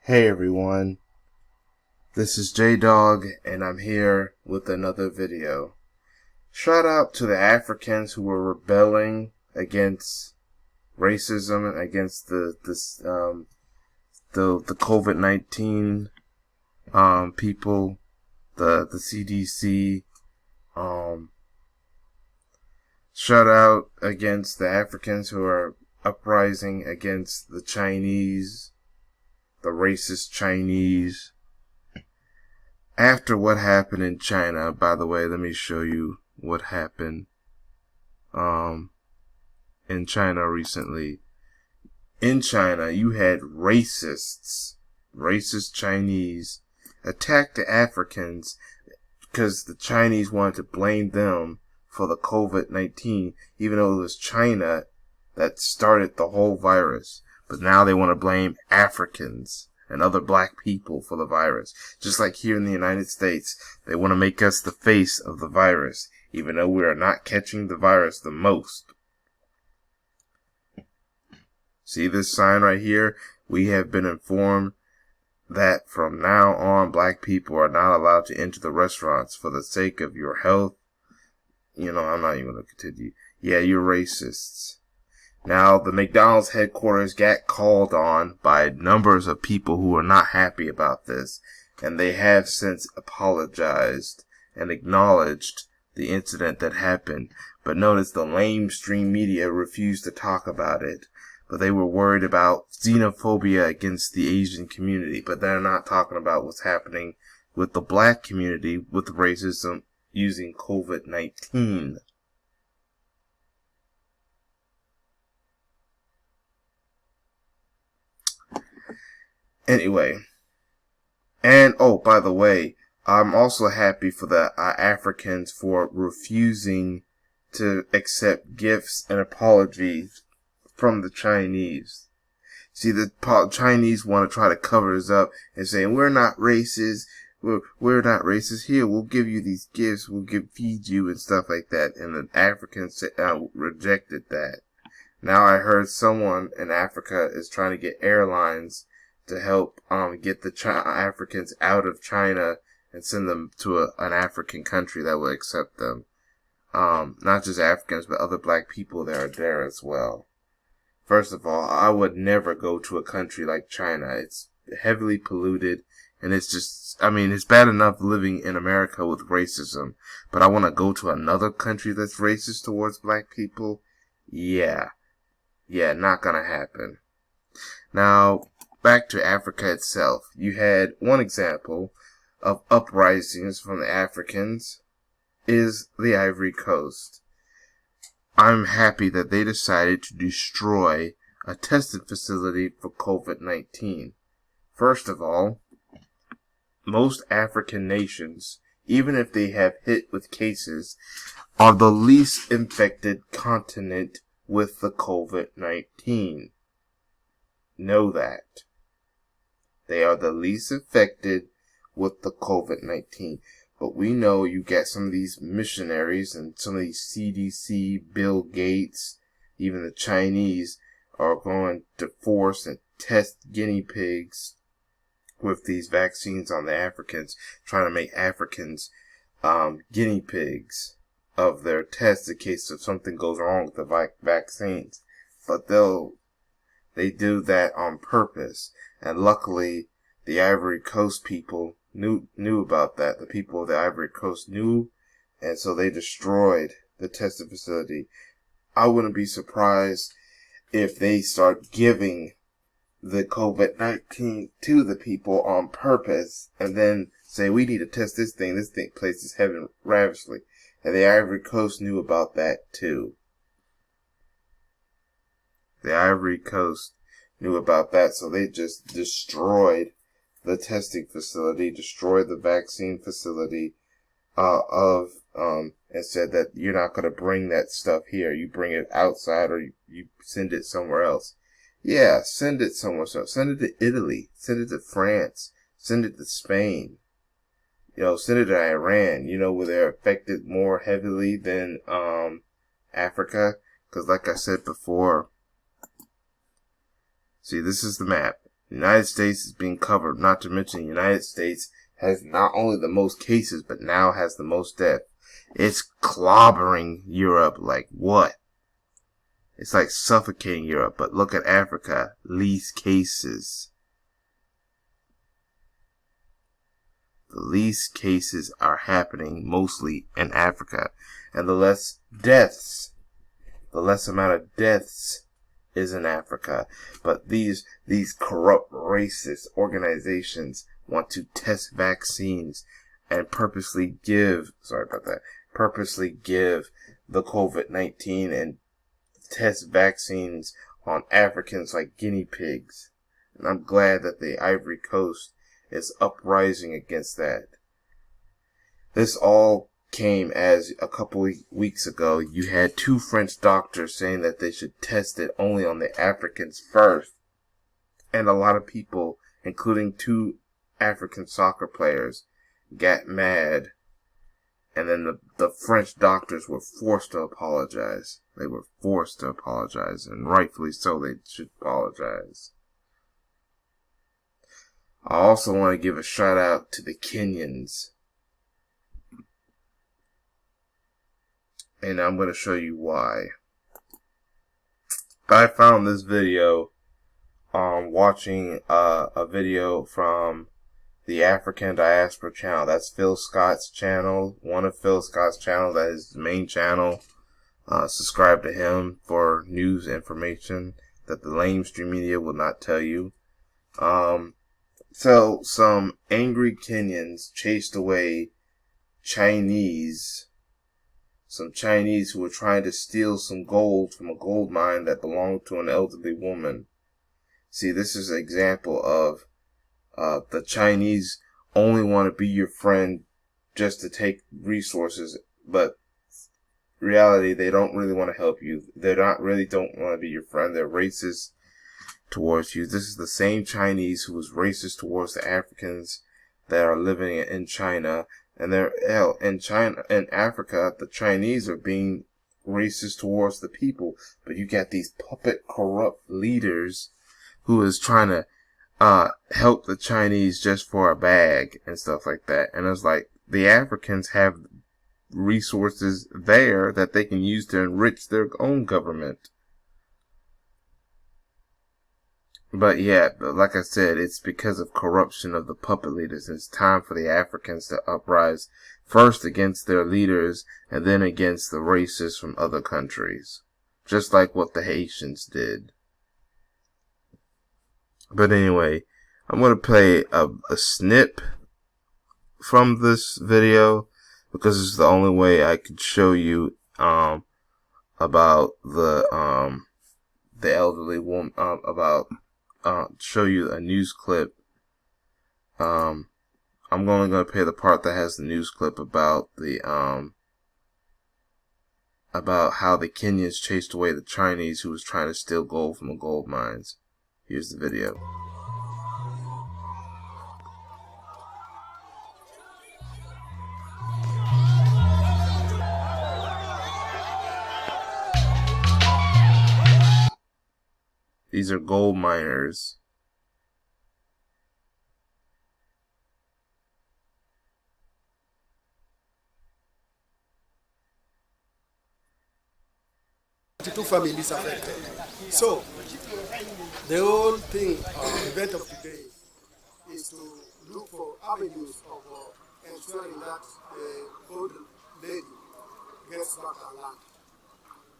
Hey everyone, this is J-Dog and I'm here with another video. Shout out to the Africans who were rebelling against racism and against the COVID-19 people, the CDC. Shout out against the Africans who are uprising against the Chinese, the racist Chinese. After what happened in China, by the way, let me show you what happened in China recently. In China, you had racist Chinese attack the Africans because the Chinese wanted to blame them for the COVID-19, even though it was China that started the whole virus. But now they want to blame Africans and other black people for the virus. Just like here in the United States, they want to make us the face of the virus, even though we are not catching the virus the most. See this sign right here? We have been informed that from now on, black people are not allowed to enter the restaurants for the sake of your health. You know, I'm not even going to continue. Yeah, you're racists. Now, the McDonald's headquarters got called on by numbers of people who are not happy about this, and they have since apologized and acknowledged the incident that happened. But notice the lamestream media refused to talk about it. But they were worried about xenophobia against the Asian community, but they're not talking about what's happening with the black community with racism using COVID-19. Anyway, and oh, by the way, I'm also happy for the Africans for refusing to accept gifts and apologies from the Chinese. See, the Chinese want to try to cover us up and say, we're not racist, we're not racist, here, we'll give you these gifts, feed you and stuff like that. And the Africans rejected that. Now I heard someone in Africa is trying to get airlines to help get the Africans out of China and send them to an African country that will accept them. Not just Africans, but other black people that are there as well. First of all, I would never go to a country like China. It's heavily polluted, and it's just, it's bad enough living in America with racism, but I want to go to another country that's racist towards black people? Yeah, not gonna happen. Now, back to Africa itself. You had one example of uprisings from the Africans is the Ivory Coast. I'm happy that they decided to destroy a testing facility for COVID-19. First of all, most African nations, even if they have hit with cases, are the least infected continent with the COVID-19. Know that. They are the least affected with the COVID-19. But we know you get some of these missionaries and some of these CDC, Bill Gates, even the Chinese are going to force and test guinea pigs with these vaccines on the Africans, trying to make Africans guinea pigs of their tests in case if something goes wrong with the vaccines. But they do that on purpose. And luckily, the Ivory Coast people knew about that. The people of the Ivory Coast knew, and so they destroyed the testing facility. I wouldn't be surprised if they start giving the COVID-19 to the people on purpose, and then say, we need to test this thing. This thing places heaven ravishly. And the Ivory Coast knew about that too. The Ivory Coast knew about that, so they just destroyed the testing facility, destroyed the vaccine facility, and said that you're not going to bring that stuff here. You bring it outside or you send it somewhere else. Yeah, send it somewhere else. Send it to Italy. Send it to France. Send it to Spain. Send it to Iran, where they're affected more heavily than, Africa. Because like I said before, see, this is the map. The United States is being covered, not to mention the United States has not only the most cases, but now has the most deaths. It's clobbering Europe like what? It's like suffocating Europe, but look at Africa, least cases. The least cases are happening mostly in Africa, and the less deaths, the less amount of deaths is in Africa. But these corrupt racist organizations want to test vaccines and purposely give the COVID-19 and test vaccines on Africans like guinea pigs. And I'm glad that the Ivory Coast is uprising against that. This all came as a couple weeks ago you had 2 French doctors saying that they should test it only on the Africans first. And a lot of people, including 2 African soccer players, got mad. And then the French doctors were forced to apologize. They were forced to apologize, and rightfully so, they should apologize. I also want to give a shout out to the Kenyans. And I'm going to show you why. I found this video watching a video from the African Diaspora channel. That's Phil Scott's channel. One of Phil Scott's channel. That is his main channel. Subscribe to him for news information that the mainstream media will not tell you. So some angry Kenyans chased away some Chinese who were trying to steal some gold from a gold mine that belonged to an elderly woman. See, this is an example of the Chinese only want to be your friend just to take resources, but reality, they don't really want to help you. They don't want to be your friend. They're racist towards you. This is the same Chinese who was racist towards the Africans that are living in China. And in Africa, the Chinese are being racist towards the people. But you got these puppet corrupt leaders who is trying to help the Chinese just for a bag and stuff like that. And it's like, the Africans have resources there that they can use to enrich their own government. But yeah, like I said, it's because of corruption of the puppet leaders. It's time for the Africans to uprise, first against their leaders and then against the racists from other countries. Just like what the Haitians did. But anyway, I'm going to play a snip from this video because it's the only way I could show you about the elderly woman, show you a news clip. I'm only going to play the part that has the news clip about how the Kenyans chased away the Chinese who was trying to steal gold from the gold mines. Here's the video. These are gold miners. Two families affected. So, the whole thing, event of today, is to look for avenues of ensuring that the old lady gets back her land.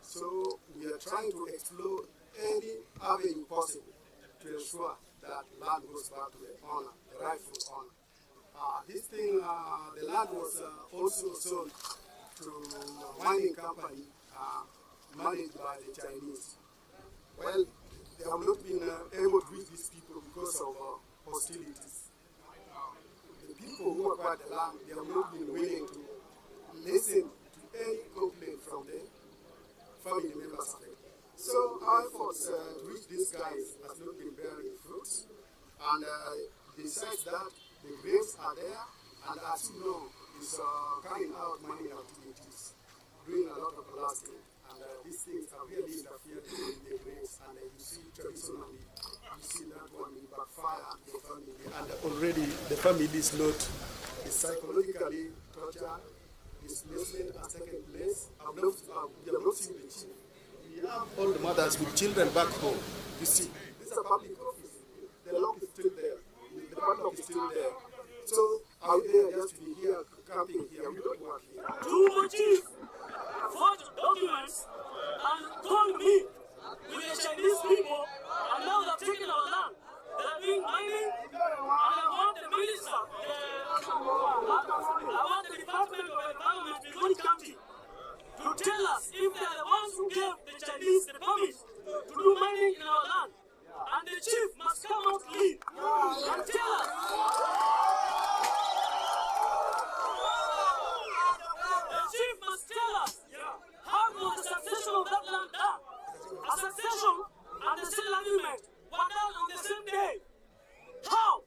So, we are trying to explore any avenue possible to ensure that land goes back to the owner, the rightful owner. The land was also sold to a mining company managed by the Chinese. Well, they have not been able to reach these people because of hostilities. The people who acquired the land, they have not been willing to listen to any complaint from the family members of it. So our efforts to reach these guys has not been bearing fruits. And besides that, the graves are there, and as you know, is carrying out mining activities, doing a lot of blasting. And these things have really interfered with the graves, and you see traditionally, you see that one in back fire the family, and already the family is not psychologically tortured. Displacement has taken place. We have not seen the chief. We have all the mothers with children back home. You see, this is a public office. The lock is still there. The padlock is still there. So out there just be here, camping here. We don't work here. Two chief forged documents and told me with the Chinese people, and now they've taken our land. They're doing mining, and I want the minister, I want the Department of Environment, Migori County, to tell us if they are the ones who gave the Chinese the permit to do mining in our land. And the chief must come out clean and tell us. The chief must tell us how was the succession of that land done. A succession and the sale agreement were done on the same day. How?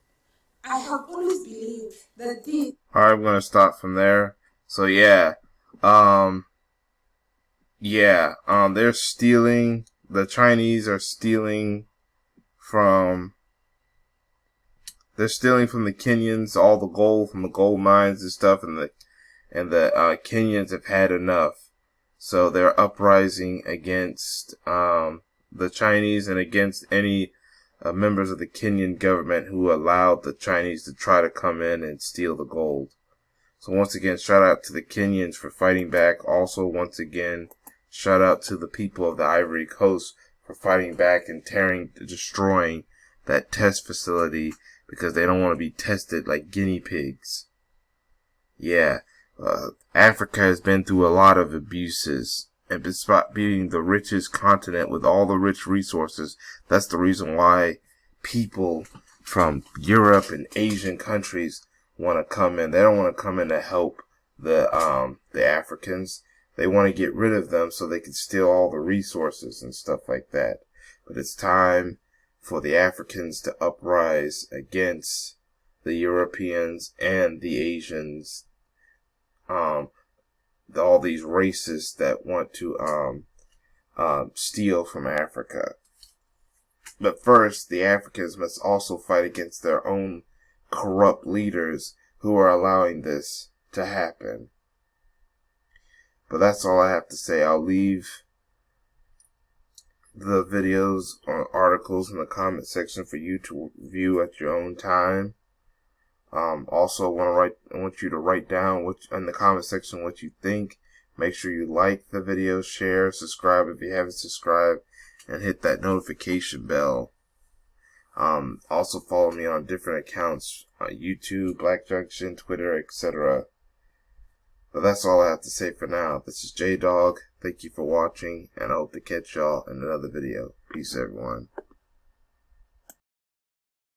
I have always believed that this. Alright, I'm gonna stop from there. So they're stealing. The Chinese are stealing from. They're stealing from the Kenyans all the gold from the gold mines and stuff, and the Kenyans have had enough. So they're uprising against the Chinese and against any members of the Kenyan government who allowed the Chinese to try to come in and steal the gold. So once again, shout out to the Kenyans for fighting back. Also, once again, shout out to the people of the Ivory Coast for fighting back and destroying that test facility because they don't want to be tested like guinea pigs. Yeah, Africa has been through a lot of abuses, and despite being the richest continent with all the rich resources, that's the reason why people from Europe and Asian countries want to come in. They don't want to come in to help the Africans. They want to get rid of them so they can steal all the resources and stuff like that. But it's time for the Africans to uprise against the Europeans and the Asians, all these races that want to steal from Africa. But first, the Africans must also fight against their own corrupt leaders who are allowing this to happen. But that's all I have to say. I'll leave the videos or articles in the comment section for you to view at your own time. Also, I want you to write down in the comment section what you think. Make sure you like the video, share, subscribe if you haven't subscribed, and hit that notification bell. Also follow me on different accounts, YouTube, Black Junction, Twitter, etc. But that's all I have to say for now. This is J-Dog. Thank you for watching, and I hope to catch y'all in another video. Peace, everyone.